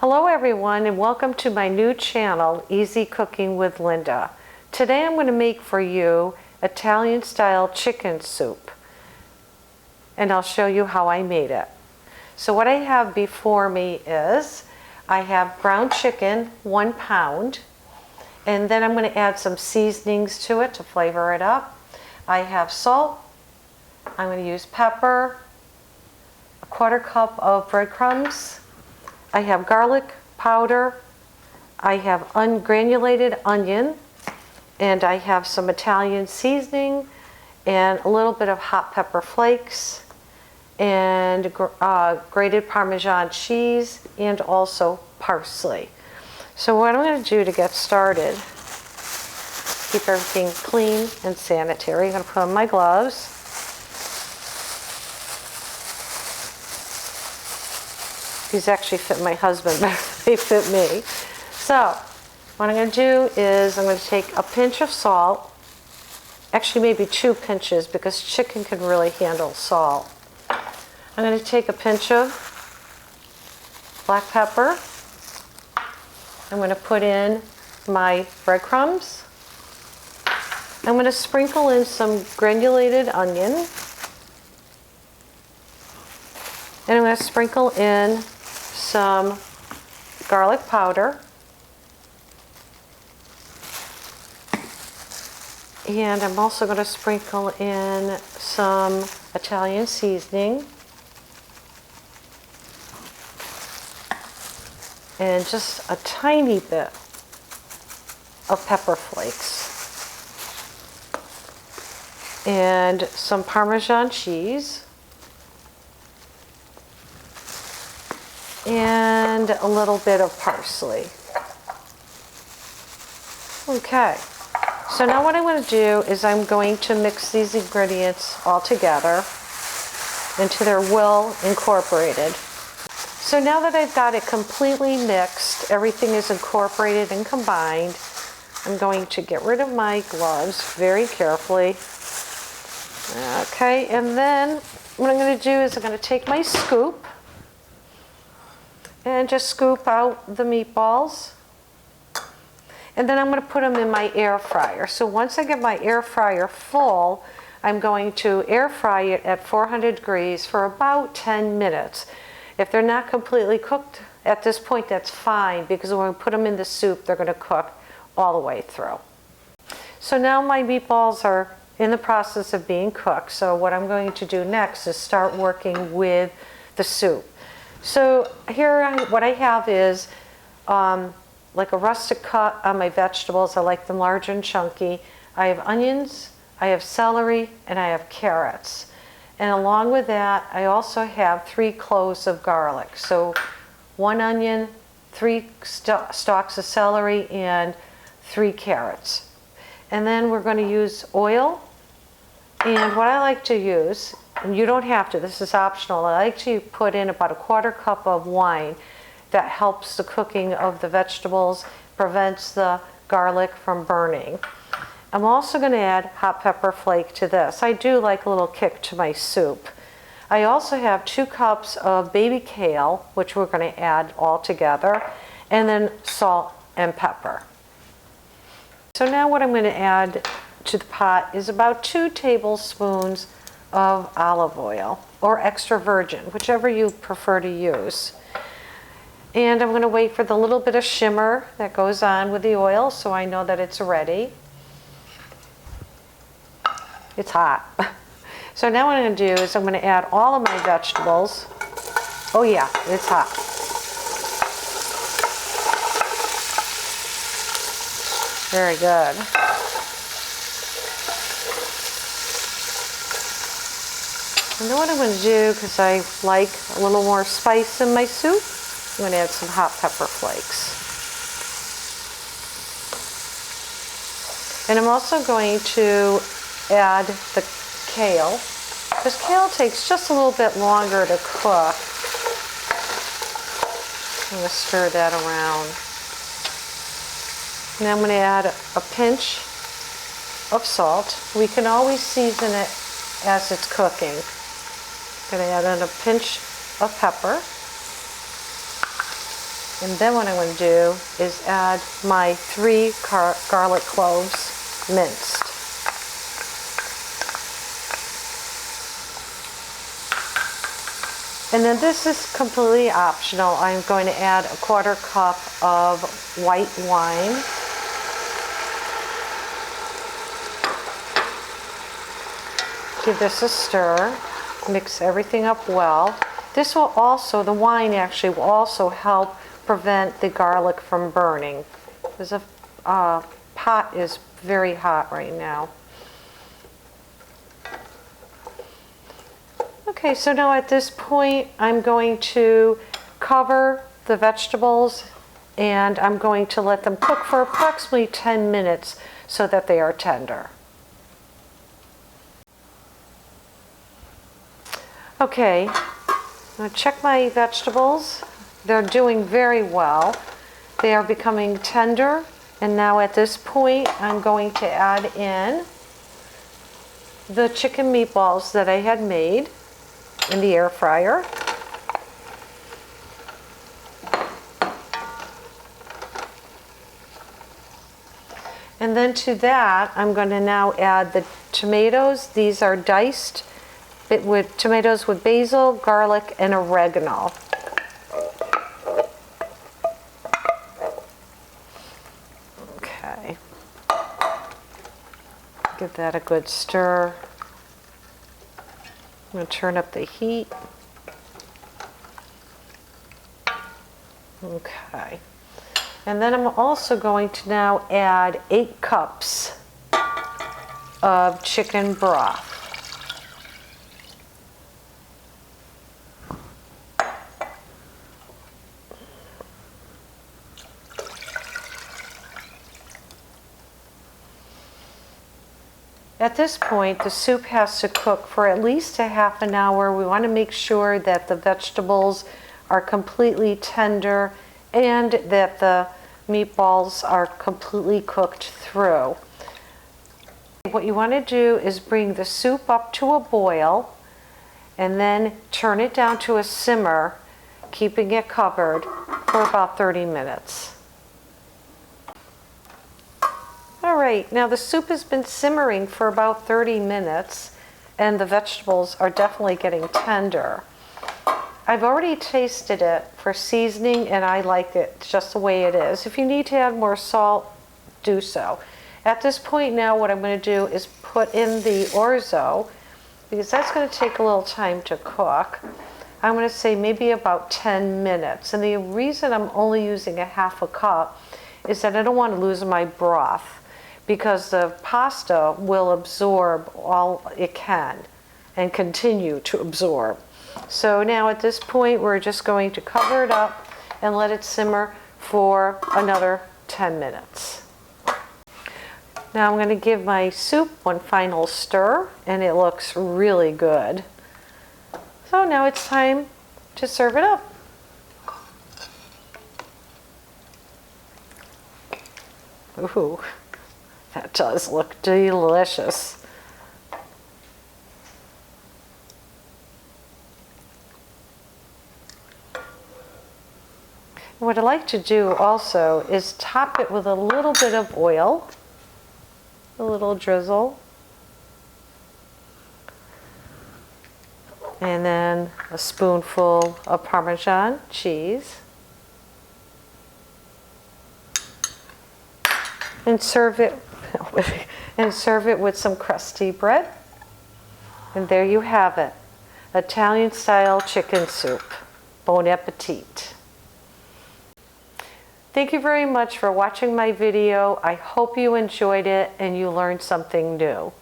Hello everyone and welcome to my new channel, Easy Cooking with Linda. Today I'm going to make for you Italian style chicken soup and I'll show you how I made it. So what I have before me is I have ground chicken, 1 pound, and then I'm going to add some seasonings to it to flavor it up. I have salt, I'm going to use pepper, a 1/4 cup of breadcrumbs, I have garlic powder, I have ungranulated onion, and I have some Italian seasoning and a little bit of hot pepper flakes and grated Parmesan cheese and also parsley. So what I'm going to do to get started, keep everything clean and sanitary. I'm going to put on my gloves. These actually fit my husband better than they fit me. So what I'm going to do is I'm going to take a pinch of salt, actually maybe 2 pinches because chicken can really handle salt. I'm going to take a pinch of black pepper. I'm going to put in my breadcrumbs. I'm going to sprinkle in some granulated onion. And I'm going to sprinkle in some garlic powder. And I'm also going to sprinkle in some Italian seasoning. And just a tiny bit of pepper flakes. And some Parmesan cheese. And a little bit of parsley. Okay, so now what I'm going to do is I'm going to mix these ingredients all together until they're well incorporated. So now that I've got it completely mixed, everything is incorporated and combined, I'm going to get rid of my gloves very carefully. Okay, and then what I'm going to do is I'm going to take my scoop and just scoop out the meatballs. And then I'm going to put them in my air fryer. So once I get my air fryer full, I'm going to air fry it at 400 degrees for about 10 minutes. If they're not completely cooked at this point, that's fine, because when we put them in the soup, they're going to cook all the way through. So now my meatballs are in the process of being cooked. So what I'm going to do next is start working with the soup. So here what I have is like a rustic cut on my vegetables. I like them large and chunky. I have onions, I have celery, and I have carrots. And along with that, I also have 3 cloves of garlic. So 1 onion, 3 stalks of celery, and 3 carrots. And then we're going to use oil. And what I like to use, and you don't have to, this is optional, I like to put in about a 1/4 cup of wine. That helps the cooking of the vegetables, prevents the garlic from burning. I'm also going to add hot pepper flake to this. I do like a little kick to my soup. I also have 2 cups of baby kale, which we're going to add all together, and then salt and pepper. So now what I'm going to add to the pot is about 2 tablespoons of olive oil, or extra virgin, whichever you prefer to use. And I'm going to wait for the little bit of shimmer that goes on with the oil so I know that it's ready. It's hot. So now what I'm going to do is I'm going to add all of my vegetables. Oh yeah, it's hot. Very good. And then what I'm going to do, because I like a little more spice in my soup, I'm going to add some hot pepper flakes. And I'm also going to add the kale, because kale takes just a little bit longer to cook. I'm going to stir that around. And I'm going to add a pinch of salt. We can always season it as it's cooking. I'm going to add in a pinch of pepper. And then what I'm going to do is add my 3 garlic cloves minced. And then this is completely optional. I'm going to add a 1/4 cup of white wine. Give this a stir. Mix everything up well. This will also, the wine actually will also help prevent the garlic from burning. Because the pot is very hot right now. Okay, so now at this point I'm going to cover the vegetables and I'm going to let them cook for approximately 10 minutes so that they are tender. Okay, now check my vegetables. They're doing very well. They are becoming tender, and now at this point I'm going to add in the chicken meatballs that I had made in the air fryer. And then to that I'm going to now add the tomatoes. These are diced with tomatoes with basil, garlic, and oregano. Okay. Give that a good stir. I'm going to turn up the heat. Okay. And then I'm also going to now add 8 cups of chicken broth. At this point, the soup has to cook for at least a half an hour. We want to make sure that the vegetables are completely tender and that the meatballs are completely cooked through. What you want to do is bring the soup up to a boil and then turn it down to a simmer, keeping it covered for about 30 minutes. All right, now the soup has been simmering for about 30 minutes and the vegetables are definitely getting tender. I've already tasted it for seasoning and I like it just the way it is. If you need to add more salt, do so. At this point now what I'm going to do is put in the orzo, because that's going to take a little time to cook. I'm going to say maybe about 10 minutes. And the reason I'm only using a half a cup is that I don't want to lose my broth, because the pasta will absorb all it can and continue to absorb. So now at this point we're just going to cover it up and let it simmer for another 10 minutes. Now I'm going to give my soup one final stir and it looks really good. So now it's time to serve it up. Ooh. That does look delicious. What I like to do also is top it with a little bit of oil, a little drizzle, and then a spoonful of Parmesan cheese. And serve it with some crusty bread. And there you have it, Italian style chicken soup. Bon appetit. Thank you very much for watching my video. I hope you enjoyed it and you learned something new.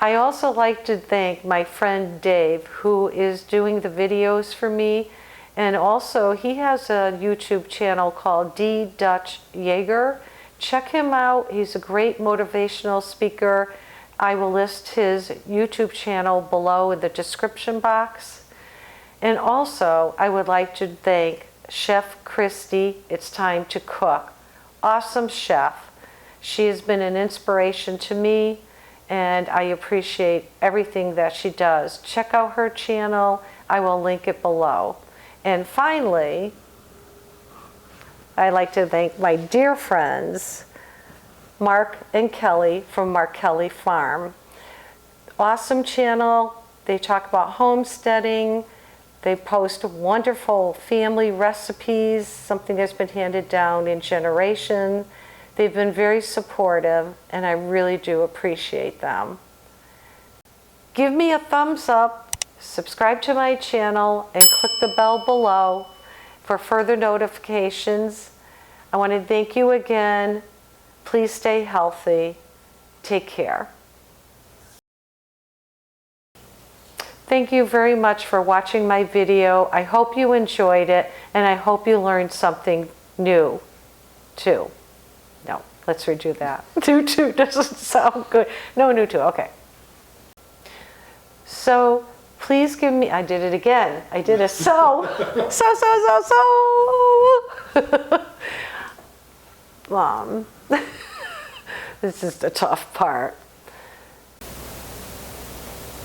I also like to thank my friend Dave, who is doing the videos for me, and also he has a YouTube channel called D. Dutch Jaeger. Check him out. He's a great motivational speaker. I will list his YouTube channel below in the description box. And also, I would like to thank Chef Christy. It's time to cook. Awesome chef. She has been an inspiration to me, and I appreciate everything that she does. Check out her channel. I will link it below. And finally, I'd like to thank my dear friends, Mark and Kelly from Mark Kelly Farm. Awesome channel. They talk about homesteading. They post wonderful family recipes, something that's been handed down in generations. They've been very supportive, and I really do appreciate them. Give me a thumbs up, subscribe to my channel, and click the bell below for further notifications. I want to thank you again. Please stay healthy. Take care. Thank you very much for watching my video. I hope you enjoyed it, and I hope you learned something new too. No, let's redo that. New too doesn't sound good. No, new too, okay. So please give me, I did it again. I did a so. Mom, this is the tough part.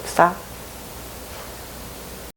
Stop.